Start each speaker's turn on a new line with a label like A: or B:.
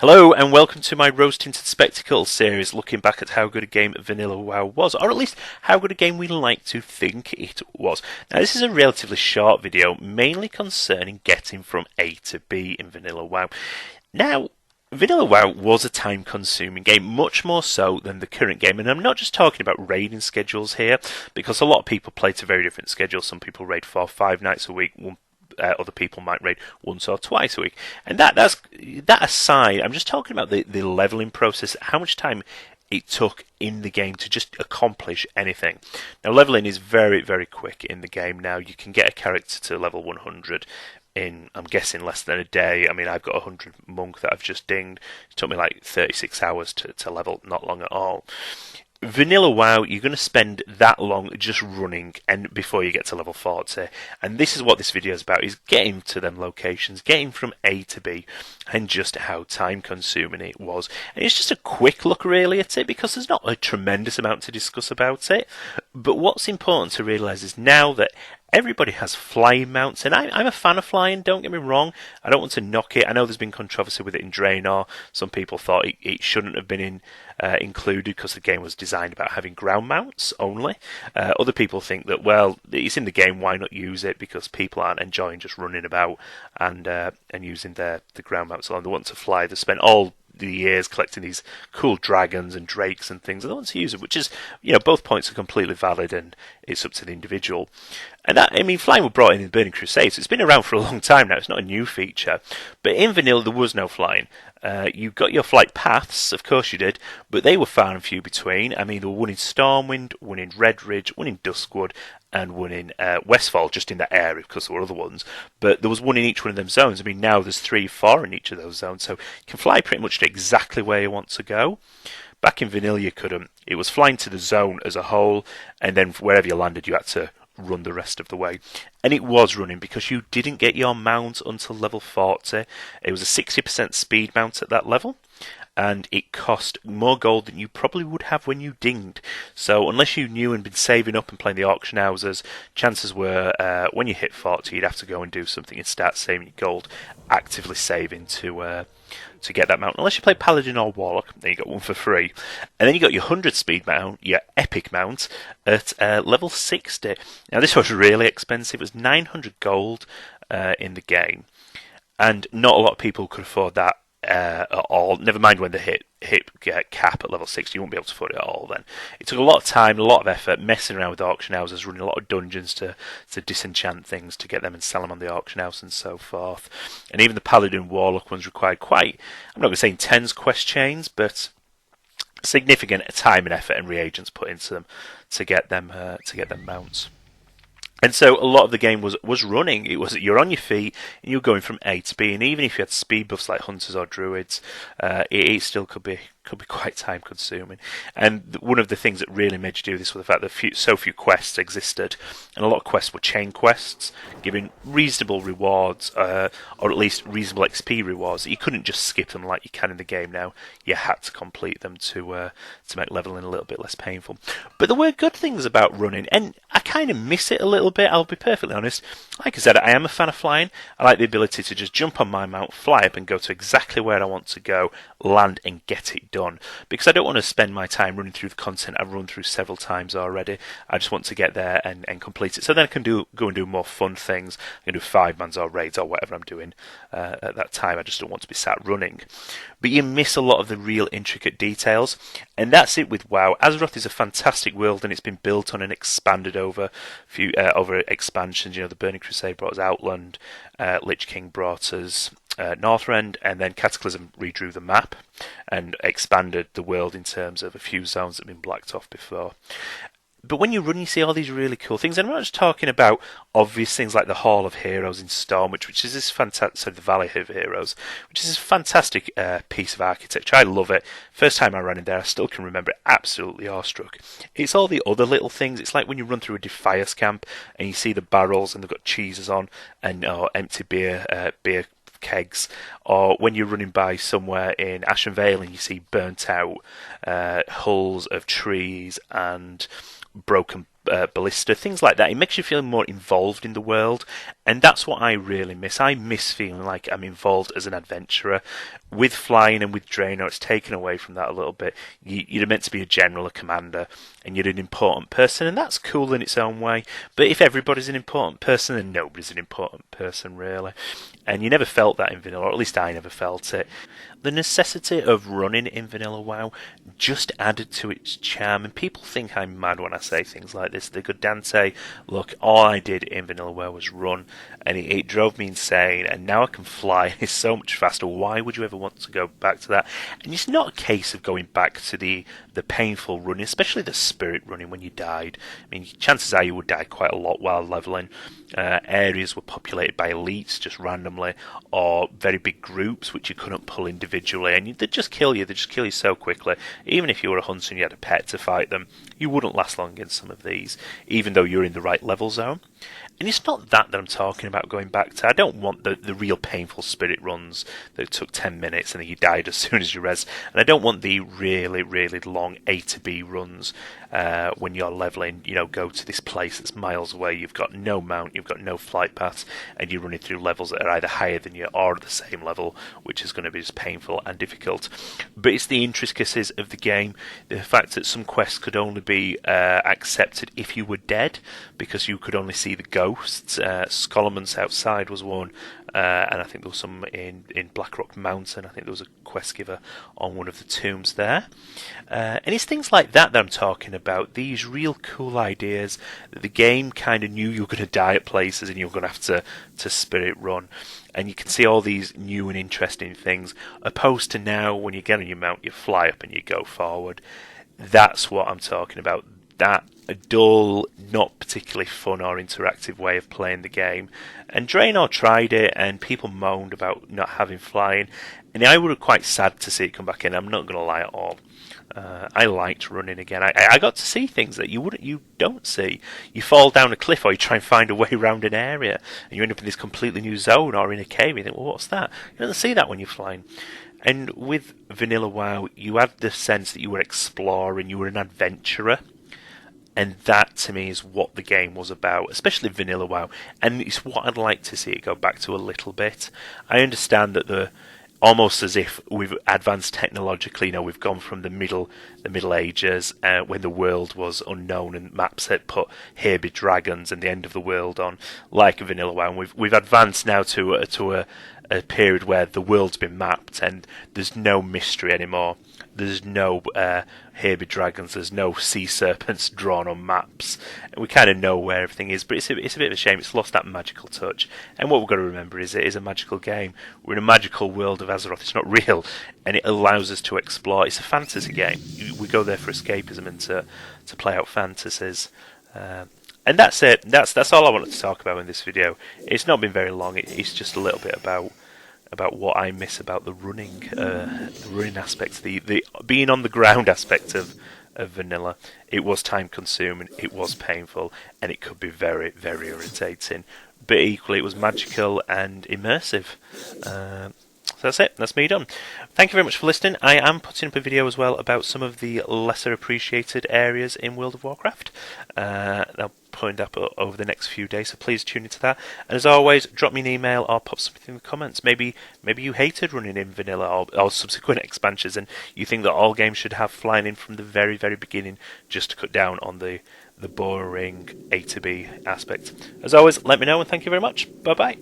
A: Hello and welcome to my Rose-Tinted Spectacles series, looking back at how good a game Vanilla WoW was, or at least how good a game we like to think it was. Now this is a relatively short video, mainly concerning getting from A to B in Vanilla WoW. Now, Vanilla WoW was a time-consuming game, much more so than the current game, and I'm not just talking about raiding schedules here, because a lot of people play to very different schedules. Some people raid 4 or 5 nights a week, other people might raid once or twice a week. And that aside, I'm just talking about the leveling process, how much time it took in the game to just accomplish anything. Now, leveling is very, very quick in the game now. You can get a character to level 100 in, I'm guessing, less than a day. I mean, I've got a 100 monk that I've just dinged. It took me like 36 hours to level, not long at all. Vanilla WoW, you're going to spend that long just running and before you get to level 40. And this is what this video is about, is getting to them locations, getting from A to B, and just how time consuming it was. And it's just a quick look really at it, because there's not a tremendous amount to discuss about it. But what's important to realise is now that everybody has flying mounts, and I'm a fan of flying, don't get me wrong. I don't want to knock it. I know there's been controversy with it in Draenor. Some people thought it shouldn't have been included because the game was designed about having ground mounts only. Other people think that, well, it's in the game, why not use it? Because people aren't enjoying just running about and using the ground mounts alone. They want to fly. They spent all the years collecting these cool dragons and drakes and things, and they want to use it, which is, both points are completely valid, and it's up to the individual. And that, I mean, flying was brought in the Burning Crusade, so it's been around for a long time now. It's not a new feature. But in Vanilla, there was no flying. You got your flight paths, of course you did, but they were far and few between. I mean, there were one in Stormwind, one in Redridge, one in Duskwood, and one in Westfall, just in that area, because there were other ones. But there was one in each one of them zones. I mean, now there's 3, 4 in each of those zones, so you can fly pretty much to exactly where you want to go. Back in Vanilla, you couldn't. It was flying to the zone as a whole, and then wherever you landed, you had to run the rest of the way. And it was running because you didn't get your mount until level 40. It was a 60% speed mount at that level, and it cost more gold than you probably would have when you dinged. So unless you knew and been saving up and playing the auction houses, chances were when you hit 40 you'd have to go and do something and start saving your gold, actively saving to get that mount. Unless you play Paladin or Warlock, then you got one for free. And then you got your 100 speed mount, your epic mount, at level 60. Now this was really expensive. It was 900 gold in the game, and not a lot of people could afford that at all. Never mind when they hit cap at level 60, you won't be able to afford it at all then. It took a lot of time, a lot of effort, messing around with auction houses, running a lot of dungeons to disenchant things, to get them and sell them on the auction house and so forth. And even the Paladin Warlock ones required quite, I'm not going to say intense quest chains, but significant time and effort and reagents put into them to get them mounts. And so a lot of the game was running. It was, you're on your feet and you're going from A to B. And even if you had speed buffs like hunters or druids, it still could be quite time consuming. And one of the things that really made you do this was the fact that so few quests existed, and a lot of quests were chain quests, giving reasonable rewards, or at least reasonable XP rewards. You couldn't just skip them like you can in the game now. You had to complete them to make leveling a little bit less painful. But there were good things about running, and I kind of miss it a little bit, I'll be perfectly honest. Like I said, I am a fan of flying. I like the ability to just jump on my mount, fly up and go to exactly where I want to go, land and get it done. Because I don't want to spend my time running through the content I've run through several times already. I just want to get there and complete it. So then I can go and do more fun things. I can do 5-mans or raids or whatever I'm doing at that time. I just don't want to be sat running. But you miss a lot of the real intricate details. And that's it with WoW. Azeroth is a fantastic world, and it's been built on and expanded over expansions. The Burning Crusade brought us Outland, Lich King brought us Northrend, and then Cataclysm redrew the map and expanded the world in terms of a few zones that had been blacked off before. But when you run, you see all these really cool things. And I'm not just talking about obvious things like the Hall of Heroes in Stormwich, which is this fantastic, the Valley of Heroes, which is this fantastic piece of architecture. I love it. First time I ran in there, I still can remember it. Absolutely awestruck. It's all the other little things. It's like when you run through a Defias camp and you see the barrels and they've got cheeses on and empty beer kegs, or when you're running by somewhere in Ashen Vale and you see burnt out hulls of trees and broken ballista, things like that. It makes you feel more involved in the world, And that's what I really miss. I miss feeling like I'm involved as an adventurer. With flying and with Draenor, it's taken away from that a little bit. You're meant to be a general, a commander, and you're an important person, and that's cool in its own way. But if everybody's an important person, then nobody's an important person, really. And you never felt that in Vanilla, or at least I never felt it. The necessity of running in Vanilla WoW just added to its charm, and people think I'm mad when I say things like this. The good Dante, look, all I did in Vanilla WoW was run, and it drove me insane, and now I can fly. It's so much faster. Why would you ever want to go back to that? And it's not a case of going back to the painful running, especially the spirit running when you died. I mean, chances are you would die quite a lot while leveling. Areas were populated by elites just randomly, or very big groups which you couldn't pull individually, and they'd just kill you. They'd just kill you so quickly. Even if you were a hunter and you had a pet to fight them, you wouldn't last long against some of these, even though you're in the right level zone. And it's not that I'm talking about going back to. I don't want the real painful spirit runs that took 10 minutes and then you died as soon as you res. And I don't want the really, really long A to B runs when you're leveling, go to this place that's miles away. You've got no mount, you've got no flight paths, and you're running through levels that are either higher than you or at the same level, which is going to be just painful and difficult. But it's the intricacies of the game, the fact that some quests could only be accepted if you were dead, because you could only see the ghosts. Scholomance outside was one, and I think there was some in Blackrock Mountain. I think there was a quest giver on one of the tombs there. And it's things like that I'm talking about, these real cool ideas that the game kind of knew you were going to die at places and you were going to have to spirit run. And you can see all these new and interesting things, opposed to now when you get on your mount, you fly up and you go forward. That's what I'm talking about. That a dull, not particularly fun or interactive way of playing the game. And Draenor tried it, and people moaned about not having flying, and I was quite sad to see it come back in. I'm not going to lie at all. I liked running again. I got to see things that you don't see. You fall down a cliff, or you try and find a way around an area, and you end up in this completely new zone or in a cave. And you think, well, what's that? You don't see that when you're flying. And with Vanilla WoW, you had the sense that you were exploring, you were an adventurer. And that, to me, is what the game was about, especially Vanilla WoW. And it's what I'd like to see it go back to a little bit. I understand that almost as if we've advanced technologically, we've gone from the Middle Ages, when the world was unknown and maps had put "Here be dragons" and the end of the world on, like Vanilla WoW. And we've advanced now to a period where the world's been mapped and there's no mystery anymore. There's no here be dragons, there's no sea serpents drawn on maps. And we kind of know where everything is, but it's a bit of a shame. It's lost that magical touch. And what we've got to remember is it is a magical game. We're in a magical world of Azeroth. It's not real, and it allows us to explore. It's a fantasy game. We go there for escapism and to play out fantasies. And that's it. That's all I wanted to talk about in this video. It's not been very long. It's just a little bit about what I miss about the running aspect, the being on the ground aspect of Vanilla. It was time consuming, it was painful, and it could be very, very irritating. But equally, it was magical and immersive. So that's it. That's me done. Thank you very much for listening. I am putting up a video as well about some of the lesser appreciated areas in World of Warcraft. I'll put up over the next few days, so please tune into that. And as always, drop me an email or pop something in the comments. Maybe you hated running in Vanilla or subsequent expansions, and you think that all games should have flying in from the very, very beginning, just to cut down on the boring A to B aspect. As always, let me know, and thank you very much. Bye bye.